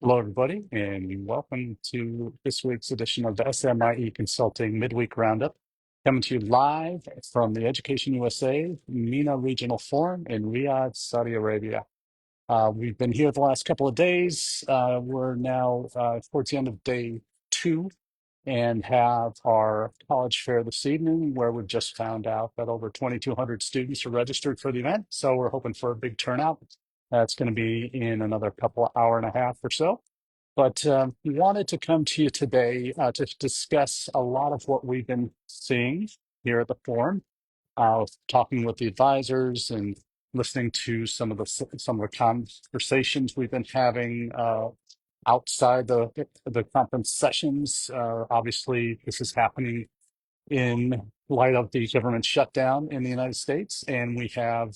Hello, everybody, and welcome to this week's edition of the SMIE Consulting Midweek Roundup, coming to you live from the Education USA MENA Regional Forum in Riyadh, Saudi Arabia. We've been here the last couple of days. We're now towards the end of day two and have our college fair this evening, where we've just found out that over 2,200 students are registered for the event. So we're hoping for a big turnout. That's going to be in another couple of hour and a half or so. But we wanted to come to you today to discuss a lot of what we've been seeing here at the forum, talking with the advisors and listening to some of the conversations we've been having outside the conference sessions. Obviously, this is happening in light of the government shutdown in the United States, and we have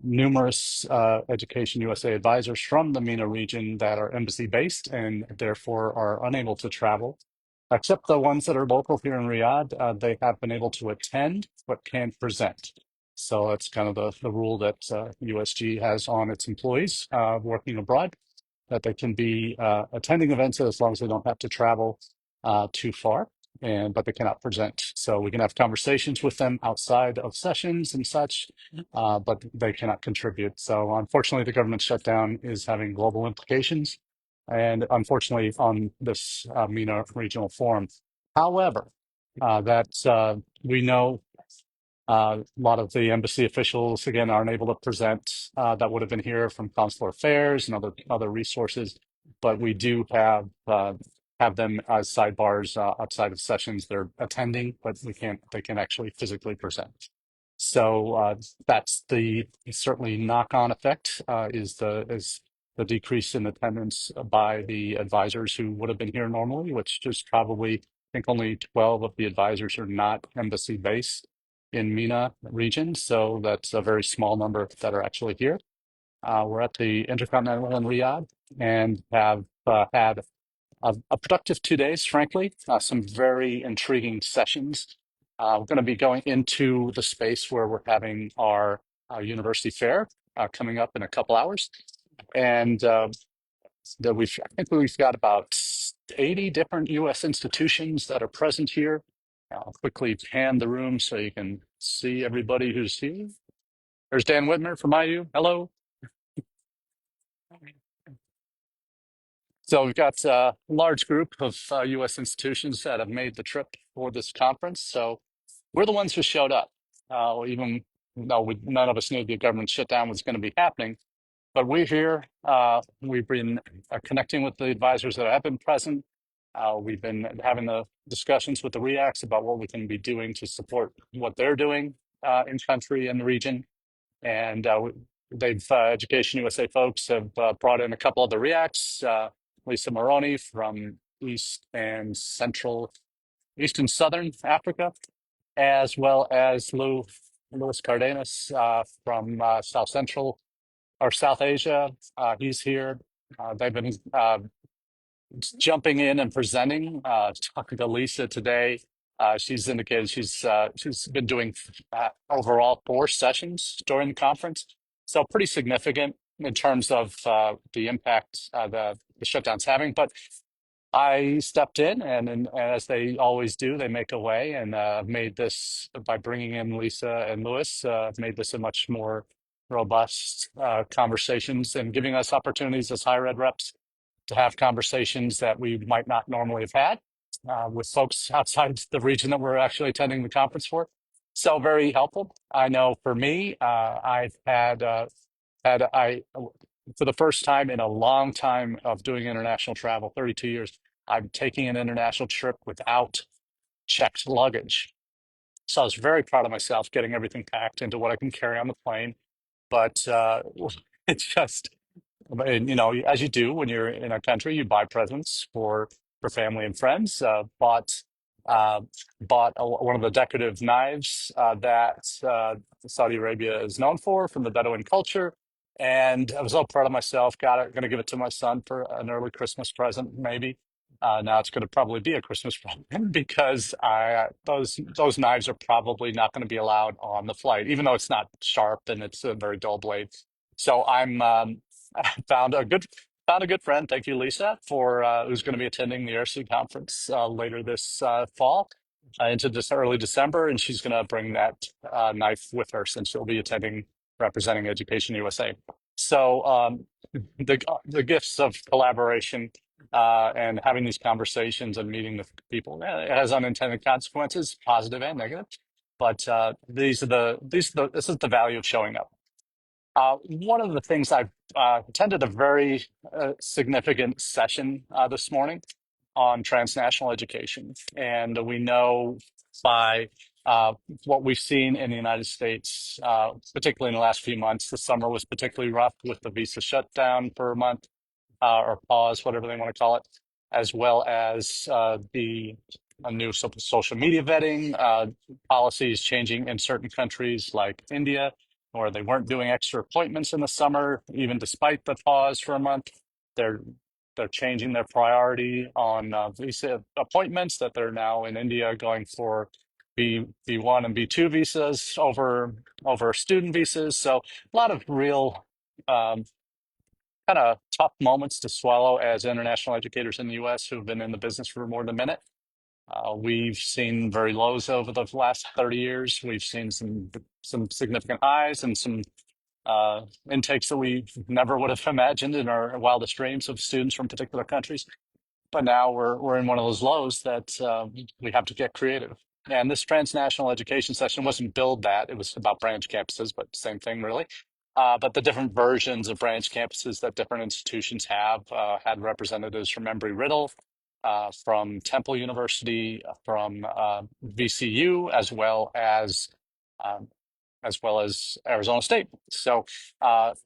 numerous Education USA advisors from the MENA region that are embassy based and therefore are unable to travel. Except the ones that are local here in Riyadh, they have been able to attend but can't present. So that's kind of the rule that USG has on its employees working abroad, that they can be attending events as long as they don't have to travel too far, and but they cannot present. So we can have conversations with them outside of sessions and such, but they cannot contribute. So unfortunately, the government shutdown is having global implications, and unfortunately on this MENA Regional Forum. However, we know a lot of the embassy officials, again, aren't able to present that would have been here from consular affairs and other resources, but we do have them as sidebars outside of sessions. They're attending, but they can actually physically present. So that's the certainly knock-on effect is the decrease in attendance by the advisors who would have been here normally, which is probably, I think only 12 of the advisors are not embassy based in MENA region. So that's a very small number that are actually here. We're at the Intercontinental in Riyadh and have had a productive 2 days, frankly. Some very intriguing sessions. We're going to be going into the space where we're having our university fair coming up in a couple hours. And I think we've got about 80 different U.S. institutions that are present here. I'll quickly pan the room so you can see everybody who's here. There's Dan Whitmer from IU. Hello. So we've got a large group of U.S. institutions that have made the trip for this conference. So we're the ones who showed up, even though none of us knew the government shutdown was going to be happening. But we're here. We've been connecting with the advisors that have been present. We've been having the discussions with the REACs about what we can be doing to support what they're doing in country and the region. And Education USA folks have brought in a couple of the REACs, Lisa Moroni from East and Southern Africa, as well as Louis Cardenas from South Central or South Asia. He's here. They've been jumping in and presenting. Talking to Lisa today, she's indicated she's been doing overall 4 sessions during the conference, so pretty significant in terms of the impact the shutdown's having. But I stepped in, and as they always do, they make a way, and made this by bringing in Lisa and Lewis, made this a much more robust conversations and giving us opportunities as higher ed reps to have conversations that we might not normally have had with folks outside the region that we're actually attending the conference for. So very helpful. I know for me, I've had for the first time in a long time of doing international travel, 32 years, I'm taking an international trip without checked luggage. So I was very proud of myself getting everything packed into what I can carry on the plane. But it's just, and, as you do when you're in a country, you buy presents for family and friends. Uh, bought one of the decorative knives that Saudi Arabia is known for from the Bedouin culture, and I was so proud of myself. Got it. Going to give it to my son for an early Christmas present, maybe. Now it's going to probably be a Christmas present because those knives are probably not going to be allowed on the flight, even though it's not sharp and it's a very dull blade. So I found found a good friend. Thank you, Lisa, for who's going to be attending the ERC conference later this fall into this early December, and she's going to bring that knife with her since she'll be attending representing Education USA. So the gifts of collaboration and having these conversations and meeting with people, it has unintended consequences, positive and negative. But this is the value of showing up. One of the things I've attended a very significant session this morning on transnational education. And we know by what we've seen in the United States, particularly in the last few months, the summer was particularly rough with the visa shutdown for a month or pause, whatever they want to call it, as well as the new social media vetting policies changing in certain countries like India, where they weren't doing extra appointments in the summer, even despite the pause for a month. They're they're changing their priority on visa appointments, that they're now in India going for B1 and B2 visas over student visas. So a lot of real kind of tough moments to swallow as international educators in the U.S. who've been in the business for more than a minute. We've seen very lows over the last 30 years. We've seen some significant highs and some intakes that we never would have imagined in our wildest dreams of students from particular countries. But now we're in one of those lows that we have to get creative. And this transnational education session wasn't billed that. It was about branch campuses, but same thing really. But the different versions of branch campuses that different institutions have had representatives from Embry-Riddle, from Temple University, from VCU, um, as well as Arizona State. So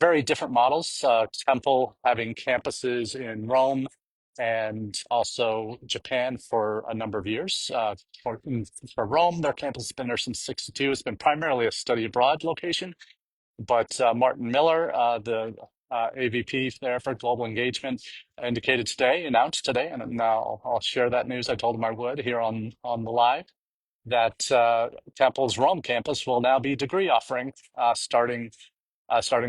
very different models. Temple having campuses in Rome and also Japan for a number of years. For Rome, their campus has been there since '62. It's been primarily a study abroad location, but Martin Miller, the AVP there for global engagement, announced today, and now I'll share that news. I told him I would here on the live, that Temple's Rome campus will now be degree offering starting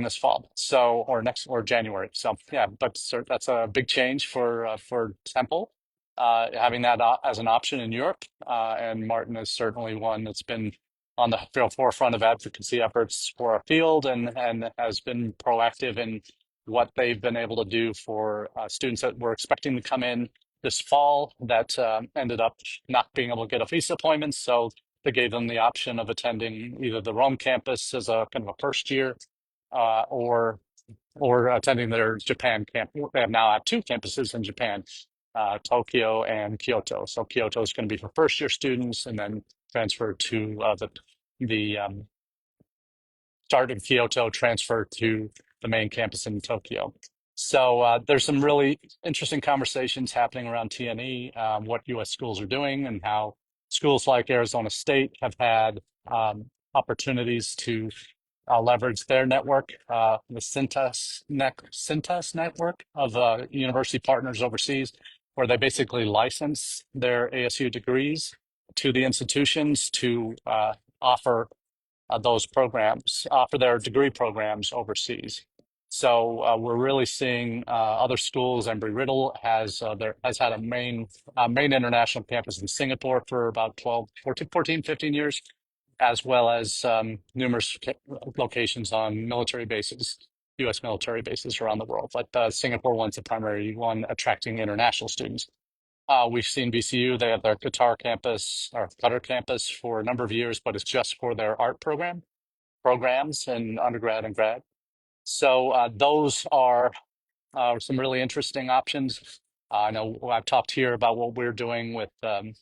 this fall, or January. So yeah, but that's a big change for Temple, having that as an option in Europe. And Martin is certainly one that's been on the forefront of advocacy efforts for our field, and has been proactive in what they've been able to do for students that were expecting to come in this fall that ended up not being able to get a visa appointment. So they gave them the option of attending either the Rome campus as a kind of a first year, or attending their Japan camp. They now have two campuses in Japan, Tokyo and Kyoto. So Kyoto is going to be for first year students, and then transfer to the start in Kyoto, transfer to the main campus in Tokyo. So there's some really interesting conversations happening around TNE, what U.S. schools are doing, and how schools like Arizona State have had opportunities to leverage their network, the Cintas network of university partners overseas, where they basically license their ASU degrees to the institutions to offer those programs, offer their degree programs overseas. So we're really seeing other schools. Embry-Riddle has had a main international campus in Singapore for about 15 years, as well as numerous locations on military bases, U.S. military bases around the world. But Singapore one's the primary one attracting international students. We've seen VCU, they have their Qatar campus for a number of years, but it's just for their art programs in undergrad and grad. So those are some really interesting options. I know I've talked here about what we're doing with the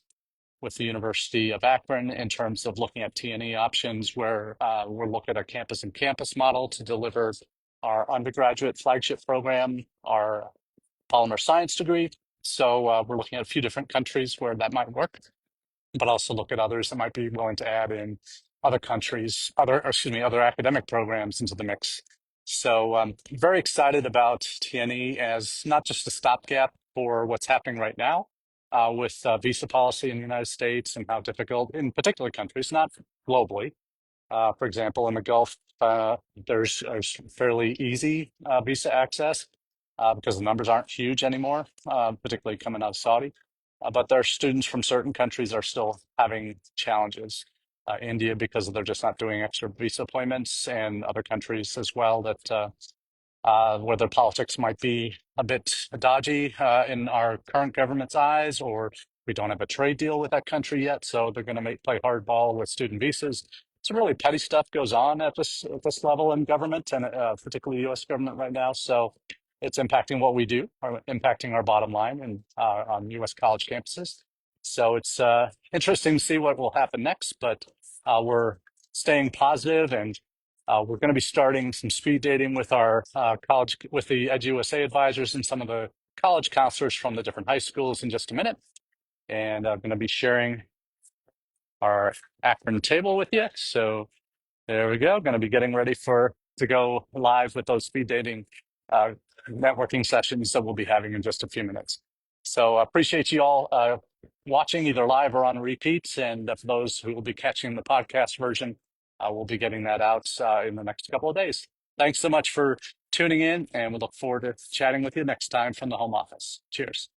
University of Akron in terms of looking at TNE options, where we're looking at a campus model to deliver our undergraduate flagship program, our polymer science degree. So we're looking at a few different countries where that might work, but also look at others that might be willing to add in other countries, other academic programs into the mix. So very excited about TNE as not just a stopgap for what's happening right now with visa policy in the United States and how difficult in particular countries, not globally. For example, in the Gulf, there's fairly easy visa access. because the numbers aren't huge anymore, particularly coming out of Saudi. But their students from certain countries are still having challenges. India, because they're just not doing extra visa appointments, and other countries as well that where their politics might be a bit dodgy in our current government's eyes, or we don't have a trade deal with that country yet, so they're going to play hardball with student visas. Some really petty stuff goes on at this level in government, and particularly U.S. government right now. So it's impacting what we do, or impacting our bottom line and on U.S. college campuses. So it's interesting to see what will happen next, but we're staying positive, and we're going to be starting some speed dating with our college, with the EducationUSA advisors and some of the college counselors from the different high schools in just a minute. And I'm going to be sharing our Akron table with you. So there we go. Going to be getting ready to go live with those speed dating uh, networking sessions that we'll be having in just a few minutes. So I appreciate you all watching either live or on repeats. And for those who will be catching the podcast version, we'll be getting that out in the next couple of days. Thanks so much for tuning in, and we look forward to chatting with you next time from the home office. Cheers.